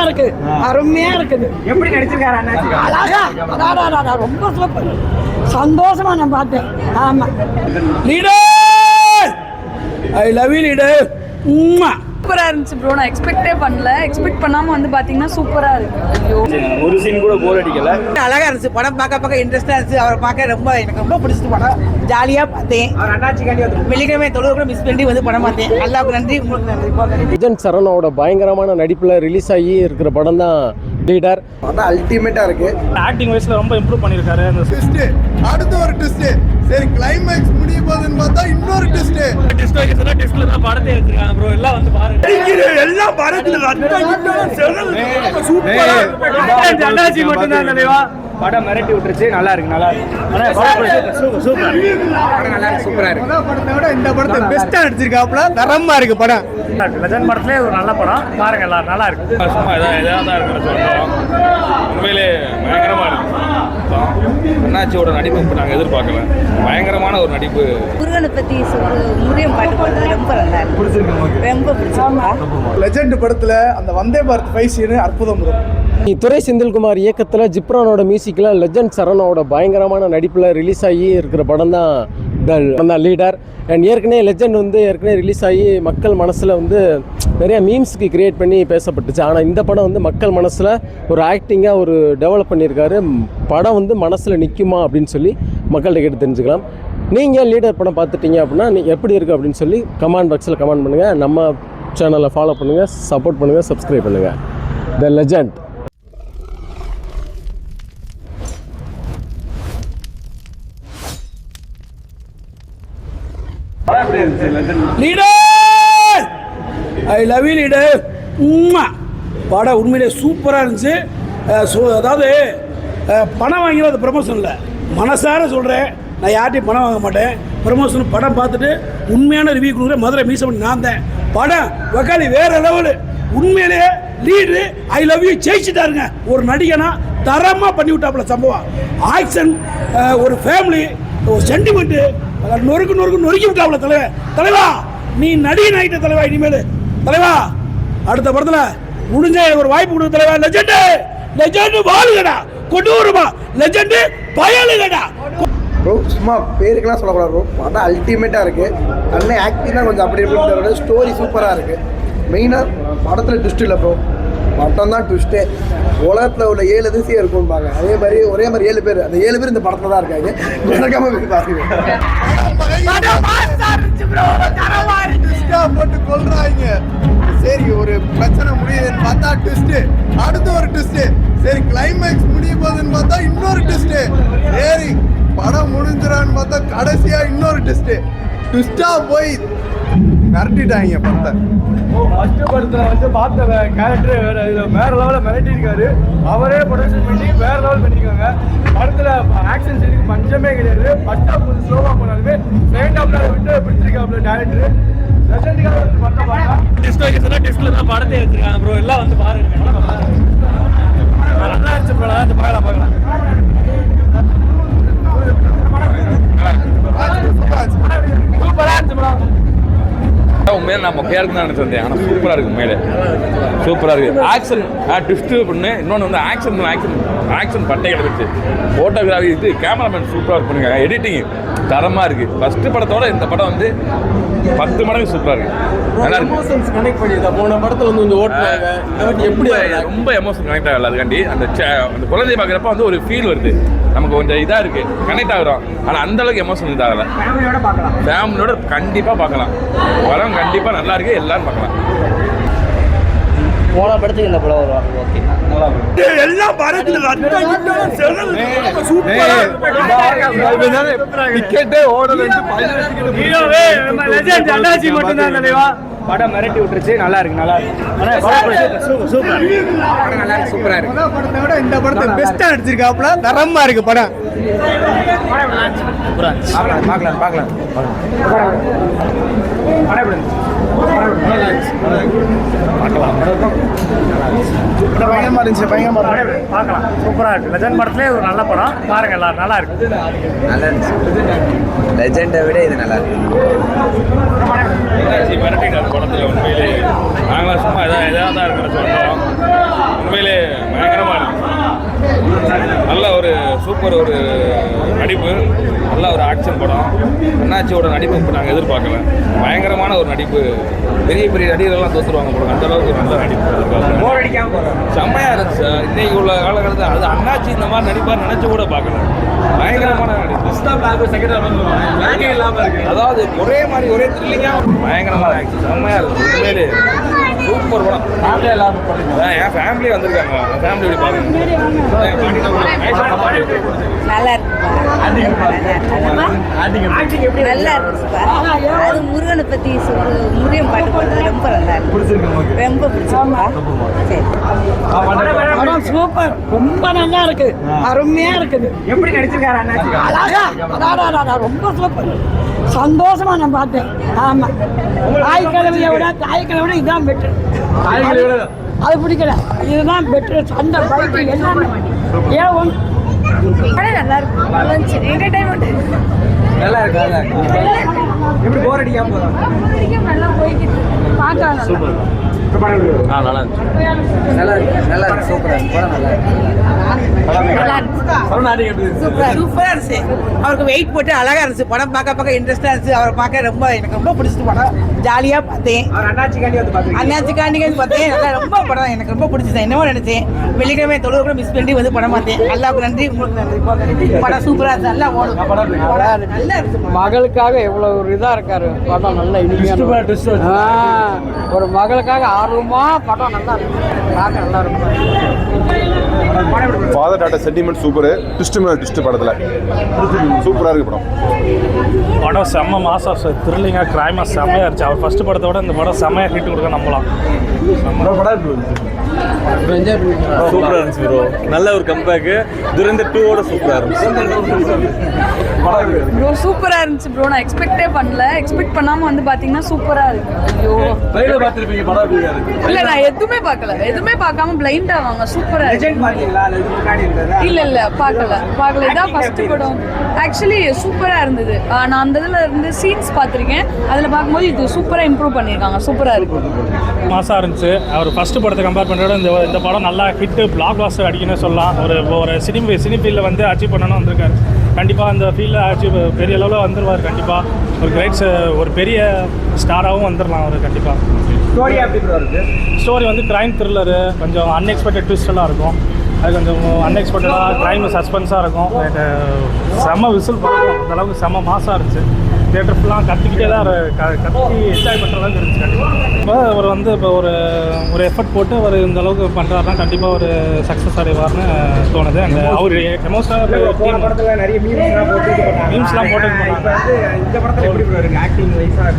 இருக்கு, அருமையா இருக்குது. எப்படி நடிச்சிருக்காரு அண்ணாச்சி? அழகா, அடாடாடா, ரொம்ப சூப்பர். சந்தோஷமா நான் பார்த்தேன். ஆமா, leader, I love you leader. சூப்பரா இருந்துச்சு ப்ரோ. நான் எக்ஸ்பெக்ட் பண்ணாம வந்து பாத்தீங்கன்னா சூப்பரா இருக்கு. ஐயோ, ஒரு சீன் கூட போர் அடிக்கல. அழகா இருந்துச்சு படம். பார்க்க இன்ட்ரெஸ்டா இருந்துச்சு. அவரை பார்க்க எனக்கு ரொம்ப பிடிச்சிட்டு படம். ஜாலியா பார்த்தேன். அவர் அண்ணாச்சிக்காண்டி வந்து வெள்ளிக்கிழமை தொழுது கூட மிஸ் பண்ணி வந்து படம் பார்த்தேன். அல்லாவுக்கு நன்றி, உங்களுக்கு நன்றி. லெஜண்ட் சரவணோட பயங்கரமான நடிப்பில் ரிலீஸ் ஆகி இருக்கிற படம் தான் லீடர். படம் அல்டிமேட்டா இருக்கு. ஆக்டிங் வைஸ்ல ரொம்ப இம்ப்ரூவ் பண்ணிருக்காரு. அந்த ட்விஸ்ட், அடுத்த ஒரு ட்விஸ்ட். சரி, கிளைமேக்ஸ் முடிய போகுதுன்னு பார்த்தா இன்னொரு ட்விஸ்ட். டெஸ்ட்ல தான் படத்தை எடுத்துருக்காங்க ப்ரோ. எல்லாம் வந்து பாருங்க. எல்லாம் படத்துல சூப்பரா அண்ணாச்சி மட்டும் தான் நினைவா. படம் மிரட்டி விட்டுருச்சு. நல்லா இருக்கு, நல்லா இருக்கு. சூப்பர், நல்லா இருக்கு, சூப்பரா இருக்கு. படத்தை விட இந்த படத்தை பெஸ்டா நடிச்சிருக்காப்ல. தரமா இருக்கு படம். லெஜண்ட் படத்துலேயே ஒரு நல்ல படம். பாருங்க, எல்லாரும் நல்லா இருக்கு. சும்மா இதாக தான் இருக்குன்னு சொல்கிறோம். உண்மையிலே பயங்கரமாக இருக்கு. அண்ணாச்சியோட நடிப்பு இப்போ நாங்கள் எதிர்பார்க்கல. பயங்கரமான ஒரு நடிப்பு. முருகனை பத்தி முருகன் பாட்டு பாடுறது ரொம்ப நல்லா இருக்கு. ரொம்ப பிடிச்சிருக்கு. லெஜண்ட் படத்துல அந்த வந்தே பாரத் ஃபைட் சீன் அற்புதம் bro. துரை செந்தில்குமார் இயக்கத்தில் ஜிப்ரானோட மியூசிக்கில் லெஜண்ட் சரவணோட பயங்கரமான நடிப்பில் ரிலீஸ் ஆகி இருக்கிற படம் தான் லீடர். அண்ட் ஏற்கனவே ரிலீஸ் ஆகி மக்கள் மனசில் வந்து நிறைய மீம்ஸ்க்கு கிரியேட் பண்ணி பேசப்பட்டுச்சு. ஆனால் இந்த படம் வந்து மக்கள் மனசில் ஒரு ஆக்டிங்காக ஒரு டெவலப் பண்ணியிருக்காரு. படம் வந்து மனசில் நிற்குமா அப்படின்னு சொல்லி மக்கள்கிட்ட கேட்டு தெரிஞ்சுக்கலாம். நீங்கள் லீடர் படம் பார்த்துட்டீங்க அப்படின்னா எப்படி இருக்குது அப்படின்னு சொல்லி கமெண்ட் பாக்ஸில் கமெண்ட் பண்ணுங்கள். நம்ம சேனலை ஃபாலோ பண்ணுங்கள், சப்போர்ட் பண்ணுங்கள், சப்ஸ்கிரைப் பண்ணுங்கள். The legend. Leader, I love you leader. படம் உண்மையிலே சூப்பராக இருந்துச்சு. அதாவது பணம் வாங்கினா அது ப்ரமோஷன் இல்லை, மனசார சொல்கிறேன். நான் யார்ட்டையும் பணம் வாங்க மாட்டேன். ப்ரமோஷன் படம் பார்த்துட்டு உண்மையான ரிவ்யூ கொடுக்குறேன். மதுரை மீசமணி நான் தான். படம் வக்காலி வேறு லெவலு. உண்மையிலேயே லீடரு ஐ லவ் யூ ஜெயிச்சுட்டாருங்க. ஒரு நடிகனா தரமாக பண்ணி விட்டாப்புல சம்பவம். ஆக்ஷன், ஒரு ஃபேமிலி, ஒரு சென்டிமெண்ட்டு நொறுக்கி விட்டாப்புல. தலைவா நீ நடிகன் ஆகிட்ட தலைவா. இனிமேல் தலைவா அடுத்த படத்தில் முடிஞ்ச ஒரு வாய்ப்பு கொடுக்க தலைவா. லெஜண்ட் வாழுகடா, கொடூரமா லெஜண்ட் பயலுகடா. ப்ரோ சும்மா பேருக்கெல்லாம் சொல்லக்கூடாது ப்ரோ. படம் அல்டிமேட்டா இருக்கு. அண்ணன் ஆக்டிங் தான் கொஞ்சம் அப்படி இப்படி. ஸ்டோரி சூப்பரா இருக்கு. மெயினாக படத்தில் ட்விஸ்ட் இல்லை ப்ரோ, படம் தான் ட்விஸ்ட்டு. உலகத்தில் உள்ள 7 அதிசயம் இருக்கும்பாங்க. அதே மாதிரி ஒரே மாதிரி 7 பேர், அந்த 7 பேர் இந்த படத்தில் தான் இருக்காங்க. மறக்காம போய் பாருங்க. போட்டு கொள்றாங்க. சரி, ஒரு பிரச்சனை முடியுதுன்னு பார்த்தா ட்விஸ்ட்டு, அடுத்த ஒரு ட்விஸ்ட்டு. சரி, கிளைமேக்ஸ் முடிய போகுதுன்னு பார்த்தா இன்னொரு ட்விஸ்ட்டு. சரி, படம் முடிஞ்சிடான்னு பார்த்தா கடைசியா இன்னொரு ட்விஸ்டா போய் மிரட்டிட்டாங்க படத்தை. ஃபர்ஸ்ட் படத்தில் வந்து பார்த்த கேரக்டர் வேற லெவலில் மிரட்டிருக்காரு. அவரே ப்ரொடக்ஷன் பண்ணி வேற லெவல் பண்ணியிருக்காங்க. படத்தில் ஆக்ஷன் சீனுக்கு பஞ்சமே கிடையாது. ஃபர்ஸ்ட் ஹாஃப் கொஞ்சம் ஸ்லோவாக போனாலுமே செகண்ட் ஹாஃப்ல விட்டு பிடிச்சிருக்காப்புல டேரக்டர். லெஜண்டுக்காக வந்து படம் பார்க்கலாம். டெஸ்ட்ல தான் படத்தை எடுத்துருக்காங்க ப்ரோ. எல்லாம் வந்து பாருங்க, நல்லா இருந்துச்சு ப்ரோ. அந்த பார்க்கலாம். சூப்பராக இருந்துச்சு ப்ரோ. உண்மையில நான் மொக்கையா இருக்குன்னு தான் நினைச்சிருந்தேன். ஆனால் சூப்பராக இருக்கு. உண்மையிலே சூப்பராக இருக்கு. ஆக்ஷன் ட்விஸ்ட்டு பண்ணு. இன்னொன்று வந்து ஆக்ஷன் பட்டை கிடந்துச்சு. ஃபோட்டோகிராஃபி இது கேமராமேன் சூப்பராக ஒர்க் பண்ணுங்க. எடிட்டிங் தரமாக இருக்குது. ஃபஸ்ட்டு படத்தோட இந்த படம் வந்து 10 மடங்கு சூப்பராக இருக்குது. நல்லா இருக்கு. கனெக்ட் பண்ணியிருந்தா போன படத்தில் வந்து கொஞ்சம் ஓட்டுவாங்க. எப்படி ரொம்ப எமோஷன் கனெக்ட் ஆகல. அதுக்காண்டி அந்த குழந்தைய பார்க்குறப்ப வந்து ஒரு ஃபீல் வருது. நமக்கு கொஞ்சம் இதாக இருக்குது, கனெக்ட் ஆகுறோம். ஆனால் அந்தளவுக்கு எமோஷன் இதாகலை. ஃபேமிலியோட கண்டிப்பாக பார்க்கலாம். படம் கண்டிப்பாக நல்லா இருக்கு. எல்லாரும் பார்க்கலாம். போன படத்துக்கு இந்த படம் வருவாங்க. ஓகே, நல்லா இருக்கு. எல்லாம் படத்தில் டிக்கெட்டே ஓடல. அண்ணாச்சி மட்டும் தான் நினைவா. படம் மிரட்டி விட்டுருச்சு. நல்லா இருக்கு, நல்லா இருக்கு. சூப்பர், நல்லா இருக்கு, சூப்பரா இருக்கு. படத்தை விட இந்த படத்தை பெஸ்டா நடிச்சிருக்காப்ல. தரமா இருக்கு படம். பார்க்கலாம். பயங்கரமா இருந்துச்சு. பார்க்கலாம். சூப்பரா இருக்கு. லெஜண்ட் படத்துலேயே ஒரு நல்ல படம். பாருங்க, எல்லாரும் நல்லா இருக்கு. நல்லா இருந்துச்சு. லெஜெண்டை விட இது நல்லா இருக்கு. மிரட்டிட்டார் படத்தில். உண்மையிலே நாங்களாம் சும்மா இதாக தான் இருக்குன்னு சொல்கிறோம். சூப்பர் ஒரு நடிப்பு, நல்ல ஒரு ஆக்ஷன் படம். அண்ணாச்சியோட நடிப்பு இப்போ நாங்கள் எதிர்பார்க்கல. பயங்கரமான ஒரு நடிப்பு. பெரிய பெரிய நடிகர்கள்லாம் தோற்றுருவாங்க போல, அந்த அளவுக்கு ஒரு நல்ல நடிப்பு. செம்மையாக இருந்துச்சு சார். இன்னைக்கு உள்ள காலகட்டத்தில் அது அண்ணாச்சி இந்த மாதிரி நடிப்பாக நினச்சி கூட பார்க்கல. பயங்கரமான நடிப்பு. அதாவது ஒரே மாதிரி ஒரே த்ரில்லிங்காக பயங்கரமான ஆக்ஷன், செம்மையாக இருக்குது. உண்மையிலே சூப்பர் படம். என் ஃபேமிலி வந்திருக்காங்க, என் ஃபேமிலி பாருங்க. நல்லா இருக்குப்பா, நல்லா இருக்குப்பா. அது முருகனை பற்றி முருகன் பாட்டு போட்டது ரொம்ப நல்லா இருக்கு, ரொம்ப பிடிச்சிருப்பா. சரி, படம் சூப்பர், ரொம்ப நல்லா இருக்கு, அருமையா இருக்குது. எப்படி நடிச்சிருக்காரு அண்ணாச்சி? அழகா ரொம்ப சூப்பர், சந்தோஷமா நான் பார்த்தேன். ஆமா, தாய்க்கிழமையை விட இதுதான் பெட்ரு. அது பிடிக்கல, இதுதான் பெட்ரு. சண்டை பைக்கு எல்லாமே ஏன் ஒன்று நல்லா இருக்கும், நல்லா இருந்துச்சு, என்டர்டைன்மெண்ட் நல்லா இருக்கு, நல்லா இருக்கு. எப்படி போர் அடிக்காம போதும்? நல்லா போய்கிட்டு பார்க்கலாம். சூப்பர். நல்லா இருக்கு, நல்லா இருக்கு, நல்லா இருக்கு. சூப்பரா இருக்கு படம், நல்லா இருக்கு. சூப்பரா இருந்துச்சு. அவருக்கு வெயிட் போட்டு அழகா இருந்துச்சு படம். பார்க்க இன்ட்ரெஸ்டா இருந்துச்சு. அவரை பார்க்க எனக்கு ரொம்ப பிடிச்சிட்டு படம். ஜாலியா பார்த்தேன். அண்ணாச்சிக்காண்டி வந்து பார்த்தேன். நல்லா ரொம்ப படம் எனக்கு ரொம்ப பிடிச்சது. என்னமோ நினைச்சேன் வெள்ளிக்கிழமை தொழுவ கூட மிஸ் பண்ணி வந்து படம் பார்த்தேன். அல்லாவுக்கு நன்றி, உங்களுக்கு நன்றி. படம் சூப்பரா இருந்துச்சு, நல்லா ஓடும், நல்லா இருந்துச்சு. மகளுக்காக எவ்வளவு ஒரு இதா இருக்காரு படம், நல்ல இனிமையான ஒரு மகளுக்காக ஆர்வமா படம் நல்லா இருக்கு, பார்க்க நல்லா இருக்கும். Father tata sentiment super. Twist மேல ட்விஸ்ட் படத்துல சூப்பரா இருக்கு படம். படம் செம்ம மாசம், த்ரில்லிங்காக கிரைமாக செம்மையாக இருந்துச்சு. அவர் ஃபர்ஸ்ட் படத்தை விட இந்த படம் செம்மையாக ஹிட் கொடுக்க நம்பலாம். சூப்பராக இருந்துச்சு ப்ரோ, நல்ல ஒரு கம்பேக்கு. துரந்தர் 2ஓட சூப்பராக இருந்துச்சு. ப்ரோ சூப்பராக இருந்துச்சு ப்ரோ, நான் எக்ஸ்பெக்டே பண்ணல. எக்ஸ்பெக்ட் பண்ணாமல் வந்து பார்த்தீங்கன்னா சூப்பராக இருக்கு. ஐயோ பார்த்துருப்பீங்க படம் எப்படி இருக்கு? இல்லை, நான் எதுவுமே பார்க்கல, எதுவுமே பார்க்காம பிளைண்டாக வாங்க. சூப்பராக இருக்கு. இல்லை பார்க்கல, இதான் ஃபர்ஸ்ட் படம். ஆக்சுவலி சூப்பராக இருந்தது. நான் அந்த இதில் இருந்து சீன்ஸ் பார்த்துருக்கேன், அதில் பார்க்கும்போது இது சூப்பராக இம்ப்ரூவ் பண்ணியிருக்காங்க, சூப்பராக இருக்கு. மாசாக இருந்துச்சு. அவர் ஃபர்ஸ்ட் படத்தை கம்பேர் பண்ணுறத இந்த படம் நல்லா ஹிட்டு, பிளாக் பாஸ்டர் அடிக்கணும்னு சொல்லலாம். ஒரு சினி ஃபீல்டில் வந்து அச்சீவ் பண்ணணும்னு வந்திருக்காரு. கண்டிப்பாக அந்த ஃபீல்டில் அச்சீவ் பெரிய அளவில் வந்துடுவார். கண்டிப்பாக ஒரு கிரேட், ஒரு பெரிய ஸ்டாராகவும் வந்துடலாம் அவர் கண்டிப்பாக. ஸ்டோரி வந்து கிரைம் த்ரில்லரு, கொஞ்சம் அன்எக்ஸ்பெக்டட் ட்விஸ்டெல்லாம் இருக்கும். அது கொஞ்சம் அன்எக்ஸ்பெக்டடாக க்ரைம் சஸ்பென்ஸாக இருக்கும். செம்ம விசில் பறக்கும், அந்தளவுக்கு செம்ம மாசாக இருந்துச்சு. தியேட்டர் ஃபுல்லாக கற்றுக்கிட்டே தான் கத்தி என்ஜாய் பண்ணுறதாக இருந்துச்சு. கண்டிப்பாக அவர் வந்து இப்போ ஒரு எஃபர்ட் போட்டு அவர் இந்த அளவுக்கு பண்ணுறாருனா கண்டிப்பாக ஒரு சக்ஸஸ் அடைவார்னு தோணுது. அண்ட் அவர் எமோஷனல் நிறைய மீம்ஸ்லாம் போட்டு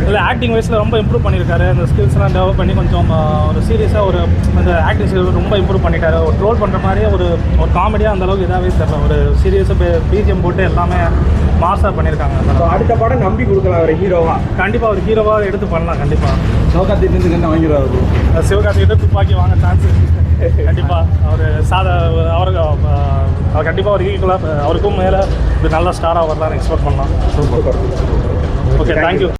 இல்லை, ஆக்டிங் வைஸில் ரொம்ப இம்ப்ரூவ் பண்ணியிருக்காரு. அந்த ஸ்கில்ஸ்லாம் டெவலப் பண்ணி கொஞ்சம் ஒரு சீரியஸாக அந்த ஆக்டிங் ஸ்கில் ரொம்ப இம்ப்ரூவ் பண்ணிட்டாரு. ஒரு ட்ரோல் பண்ணுற மாதிரியே ஒரு காமெடியாக அந்தளவுக்கு இதாகவே தெரியல. ஒரு சீரியஸாக பிஜிஎம் போட்டு எல்லாமே மாசாக பண்ணியிருக்காங்க. அடுத்த படம் நம்பி கொடுக்கலாம் ஒரு ஹீரோவா. கண்டிப்பாக ஒரு ஹீரோவாக எடுத்து பண்ணலாம். கண்டிப்பாக சிவகார்த்திகேயன் வாங்கிடுவாரு. சிவகார்த்திகேயன் துப்பாக்கி வாங்க சான்ஸ் கண்டிப்பாக. அவர் கண்டிப்பாக ஒரு ஈக்குவலாக அவருக்கும் மேலே ஒரு நல்ல ஸ்டாராக வரலாம்னு எக்ஸ்பெக்ட் பண்ணலாம். Okay, thank you.